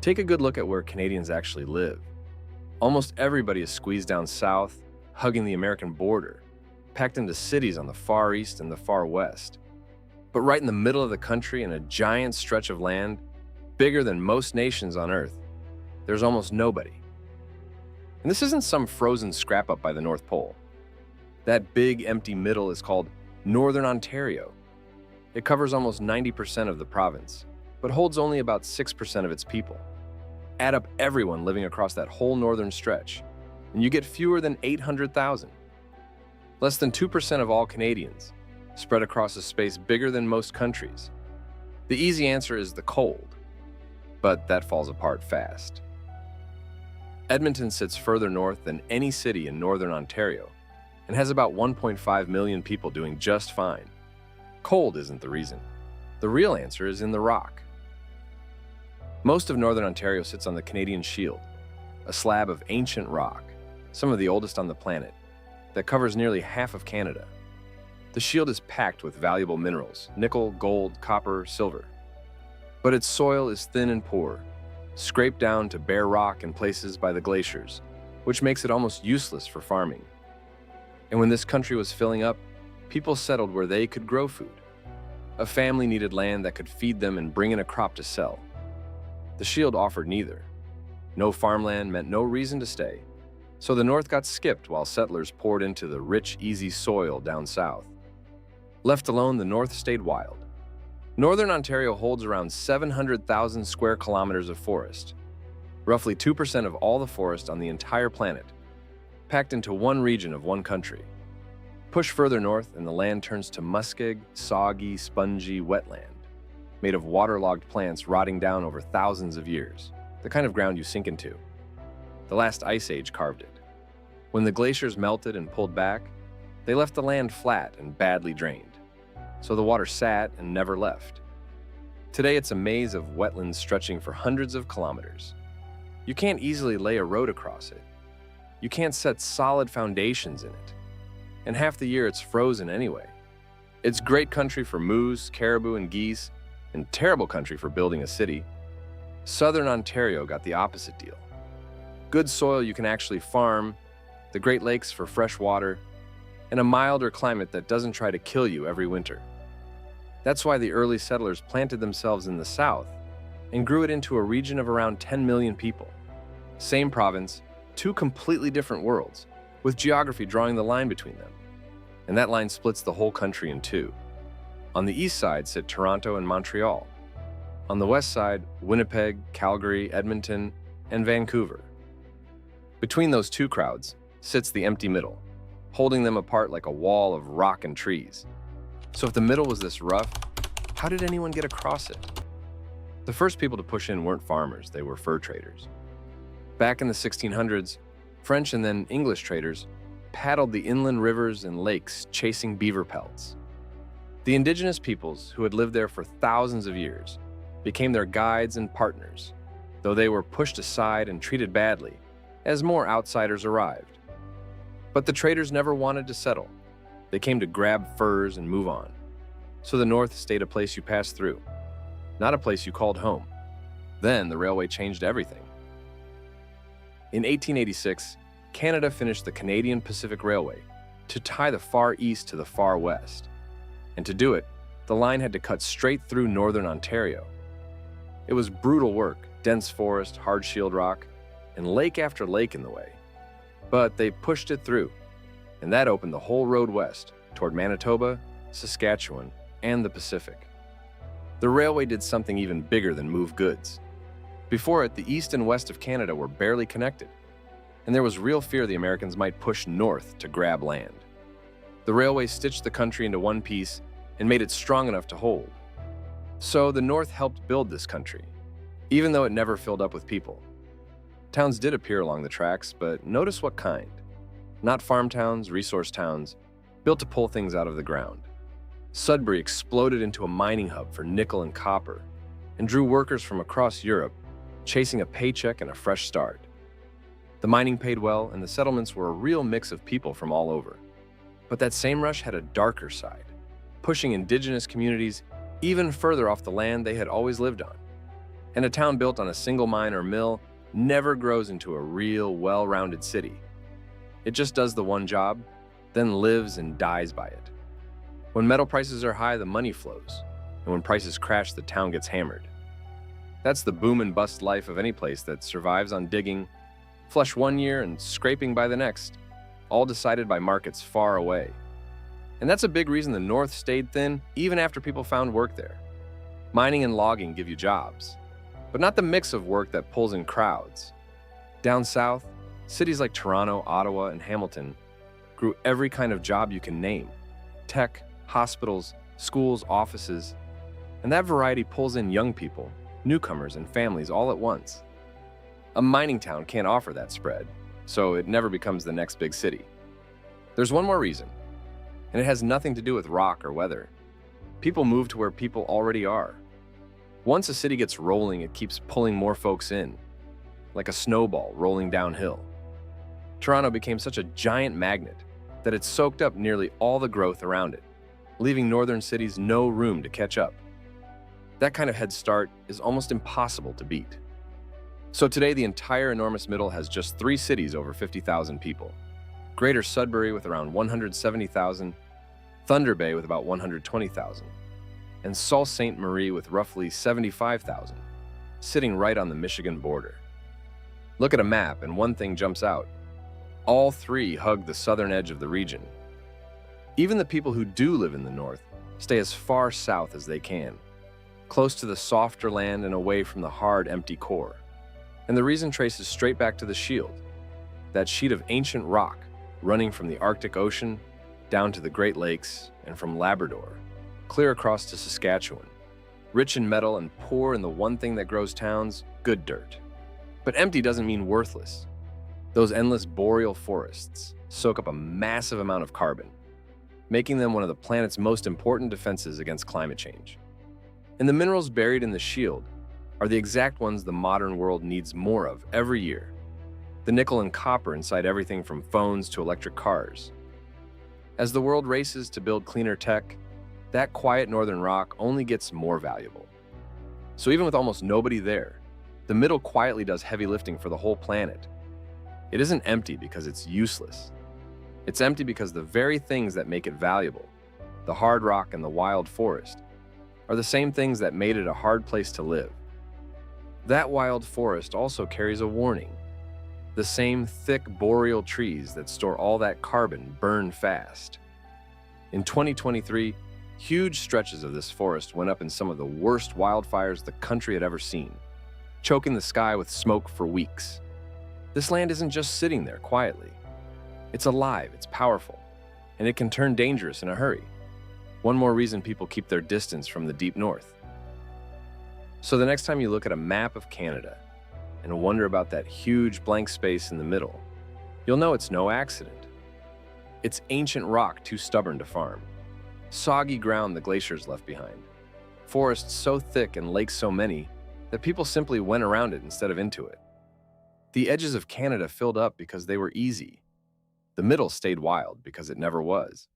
Take a good look at where Canadians actually live. Almost everybody is squeezed down south, hugging the American border, packed into cities on the far east and the far west. But right in the middle of the country, in a giant stretch of land, bigger than most nations on Earth, there's almost nobody. And this isn't some frozen scrap up by the North Pole. That big empty middle is called Northern Ontario. It covers almost 90% of the province, but holds only about 6% of its people. Add up everyone living across that whole northern stretch, and you get fewer than 800,000. Less than 2% of all Canadians, spread across a space bigger than most countries. The easy answer is the cold, but that falls apart fast. Edmonton sits further north than any city in northern Ontario and has about 1.5 million people doing just fine. Cold isn't the reason. The real answer is in the rock. Most of northern Ontario sits on the Canadian Shield, a slab of ancient rock, some of the oldest on the planet, that covers nearly half of Canada. The shield is packed with valuable minerals, nickel, gold, copper, silver. But its soil is thin and poor, scraped down to bare rock in places by the glaciers, which makes it almost useless for farming. And when this country was filling up, people settled where they could grow food. A family needed land that could feed them and bring in a crop to sell. The Shield offered neither. No farmland meant no reason to stay, so the north got skipped while settlers poured into the rich, easy soil down south. Left alone, the north stayed wild. Northern Ontario holds around 700,000 square kilometers of forest, roughly 2% of all the forest on the entire planet, packed into one region of one country. Push further north and the land turns to muskeg, soggy, spongy wetland, made of waterlogged plants rotting down over thousands of years, the kind of ground you sink into. The last ice age carved it. When the glaciers melted and pulled back, they left the land flat and badly drained, so the water sat and never left. Today it's a maze of wetlands stretching for hundreds of kilometers. You can't easily lay a road across it. You can't set solid foundations in it. And half the year it's frozen anyway. It's great country for moose, caribou, and geese, and terrible country for building a city. Southern Ontario got the opposite deal. Good soil you can actually farm, the Great Lakes for fresh water, and a milder climate that doesn't try to kill you every winter. That's why the early settlers planted themselves in the south and grew it into a region of around 10 million people. Same province, two completely different worlds, with geography drawing the line between them. And that line splits the whole country in two. On the east side sit Toronto and Montreal. On the west side, Winnipeg, Calgary, Edmonton, and Vancouver. Between those two crowds sits the empty middle, holding them apart like a wall of rock and trees. So if the middle was this rough, how did anyone get across it? The first people to push in weren't farmers, they were fur traders. Back in the 1600s, French and then English traders paddled the inland rivers and lakes chasing beaver pelts. The indigenous peoples, who had lived there for thousands of years, became their guides and partners, though they were pushed aside and treated badly as more outsiders arrived. But the traders never wanted to settle. They came to grab furs and move on. So the north stayed a place you passed through, not a place you called home. Then the railway changed everything. In 1886, Canada finished the Canadian Pacific Railway to tie the far east to the far west. And to do it, the line had to cut straight through northern Ontario. It was brutal work, dense forest, hard shield rock, and lake after lake in the way. But they pushed it through, and that opened the whole road west toward Manitoba, Saskatchewan, and the Pacific. The railway did something even bigger than move goods. Before it, the east and west of Canada were barely connected, and there was real fear the Americans might push north to grab land. The railway stitched the country into one piece and made it strong enough to hold. So the North helped build this country, even though it never filled up with people. Towns did appear along the tracks, but notice what kind. Not farm towns, resource towns, built to pull things out of the ground. Sudbury exploded into a mining hub for nickel and copper, and drew workers from across Europe, chasing a paycheck and a fresh start. The mining paid well, and the settlements were a real mix of people from all over. But that same rush had a darker side, pushing indigenous communities even further off the land they had always lived on. And a town built on a single mine or mill never grows into a real, well-rounded city. It just does the one job, then lives and dies by it. When metal prices are high, the money flows, and when prices crash, the town gets hammered. That's the boom and bust life of any place that survives on digging, flush one year and scraping by the next, all decided by markets far away. And that's a big reason the North stayed thin even after people found work there. Mining and logging give you jobs, but not the mix of work that pulls in crowds. Down south, cities like Toronto, Ottawa, and Hamilton grew every kind of job you can name: tech, hospitals, schools, offices. And that variety pulls in young people, newcomers, and families all at once. A mining town can't offer that spread, so it never becomes the next big city. There's one more reason, and it has nothing to do with rock or weather. People move to where people already are. Once a city gets rolling, it keeps pulling more folks in, like a snowball rolling downhill. Toronto became such a giant magnet that it soaked up nearly all the growth around it, leaving northern cities no room to catch up. That kind of head start is almost impossible to beat. So today, the entire enormous middle has just 3 cities over 50,000 people. Greater Sudbury with around 170,000, Thunder Bay with about 120,000, and Sault Ste. Marie with roughly 75,000, sitting right on the Michigan border. Look at a map and one thing jumps out. All 3 hug the southern edge of the region. Even the people who do live in the north stay as far south as they can, close to the softer land and away from the hard, empty core. And the reason traces straight back to the Shield, that sheet of ancient rock running from the Arctic Ocean down to the Great Lakes and from Labrador, clear across to Saskatchewan, rich in metal and poor in the one thing that grows towns, good dirt. But empty doesn't mean worthless. Those endless boreal forests soak up a massive amount of carbon, making them one of the planet's most important defenses against climate change. And the minerals buried in the Shield are the exact ones the modern world needs more of every year. The nickel and copper inside everything from phones to electric cars. As the world races to build cleaner tech, that quiet northern rock only gets more valuable. So even with almost nobody there, the middle quietly does heavy lifting for the whole planet. It isn't empty because it's useless. It's empty because the very things that make it valuable, the hard rock and the wild forest, are the same things that made it a hard place to live. That wild forest also carries a warning. The same thick boreal trees that store all that carbon burn fast. In 2023, huge stretches of this forest went up in some of the worst wildfires the country had ever seen, choking the sky with smoke for weeks. This land isn't just sitting there quietly. It's alive, it's powerful, and it can turn dangerous in a hurry. One more reason people keep their distance from the deep north. So the next time you look at a map of Canada and wonder about that huge blank space in the middle, you'll know it's no accident. It's ancient rock too stubborn to farm, soggy ground the glaciers left behind, forests so thick and lakes so many that people simply went around it instead of into it. The edges of Canada filled up because they were easy. The middle stayed wild because it never was.